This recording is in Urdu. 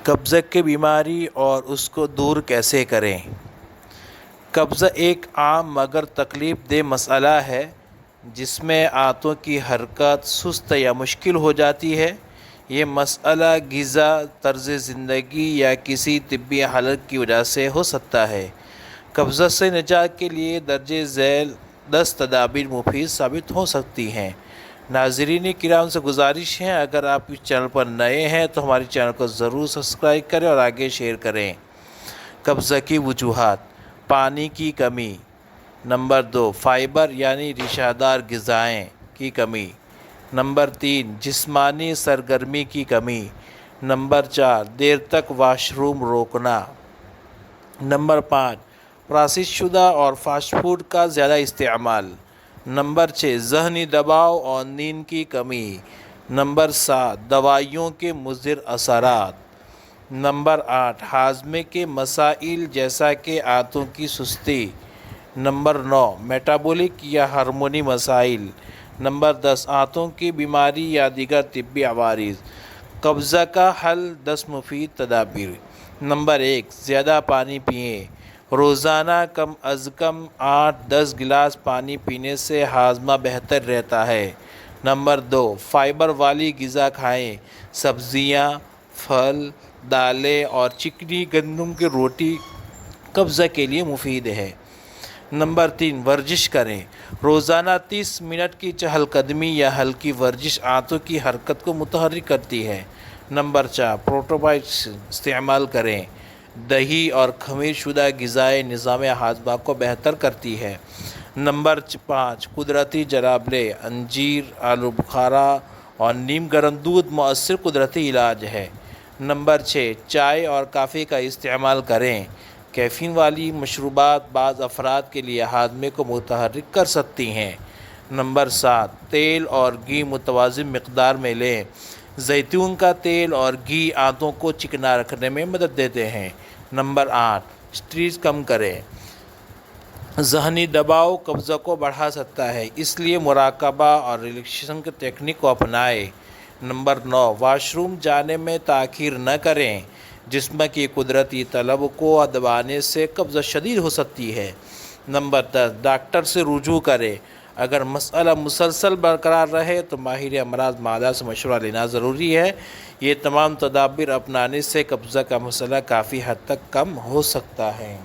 قبضہ کی بیماری اور اس کو دور کیسے کریں؟ قبضہ ایک عام مگر تکلیف دہ مسئلہ ہے جس میں آنتوں کی حرکت سست یا مشکل ہو جاتی ہے۔ یہ مسئلہ غذا، طرز زندگی یا کسی طبی حالت کی وجہ سے ہو سکتا ہے۔ قبضہ سے نجات کے لیے درج ذیل 10 تدابیر مفید ثابت ہو سکتی ہیں۔ ناظرین کرام سے گزارش ہے، اگر آپ اس چینل پر نئے ہیں تو ہمارے چینل کو ضرور سبسکرائب کریں اور آگے شیئر کریں۔ قبضہ کی وجوہات: پانی کی کمی، نمبر 2 فائبر یعنی ریشہ دار غذائیں کی کمی، نمبر 3 جسمانی سرگرمی کی کمی، نمبر 4 دیر تک واش روم روکنا، نمبر 5 پروسیس شدہ اور فاسٹ فوڈ کا زیادہ استعمال، نمبر 6 ذہنی دباؤ اور نیند کی کمی، نمبر 7 دوائیوں کے مضر اثرات، نمبر 8 ہاضمے کے مسائل جیسا کہ آنتوں کی سستی، نمبر 9 میٹابولک یا ہارمونی مسائل، نمبر 10 آنتوں کی بیماری یا دیگر طبی عوارض۔ قبضہ کا حل 10 مفید تدابیر۔ نمبر 1 زیادہ پانی پئیں۔ روزانہ کم از کم 8-10 گلاس پانی پینے سے ہاضمہ بہتر رہتا ہے۔ نمبر 2 فائبر والی غذا کھائیں۔ سبزیاں، پھل، دالیں اور چکنی گندم کی روٹی قبضہ کے لیے مفید ہے۔ نمبر 3 ورزش کریں۔ روزانہ 30 منٹ کی چہل قدمی یا ہلکی ورزش آنتوں کی حرکت کو متحرک کرتی ہے۔ نمبر 4 پروبیوٹکس استعمال کریں۔ دہی اور خمیر شدہ غذائیں نظام ہاضمہ کو بہتر کرتی ہے۔ نمبر 5 قدرتی جرابلے، انجیر، آلو بخارا اور نیم گرم دودھ مؤثر قدرتی علاج ہے۔ نمبر 6 چائے اور کافی کا استعمال کریں۔ کیفین والی مشروبات بعض افراد کے لیے ہاضمے کو متحرک کر سکتی ہیں۔ نمبر 7 تیل اور گھی متوازن مقدار میں لیں۔ زیتون کا تیل اور گھی آنتوں کو چکنا رکھنے میں مدد دیتے ہیں۔ نمبر 8 اسٹریس کم کریں۔ ذہنی دباؤ قبضہ کو بڑھا سکتا ہے، اس لیے مراقبہ اور ریلیکسیشن کی ٹیکنیک کو اپنائیں۔ نمبر 9 واش روم جانے میں تاخیر نہ کریں۔ جسم کی قدرتی طلب کو دبانے سے قبضہ شدید ہو سکتی ہے۔ نمبر 10 ڈاکٹر سے رجوع کریں۔ اگر مسئلہ مسلسل برقرار رہے تو ماہر امراض معدہ سے مشورہ لینا ضروری ہے۔ یہ تمام تدابیر اپنانے سے قبضہ کا مسئلہ کافی حد تک کم ہو سکتا ہے۔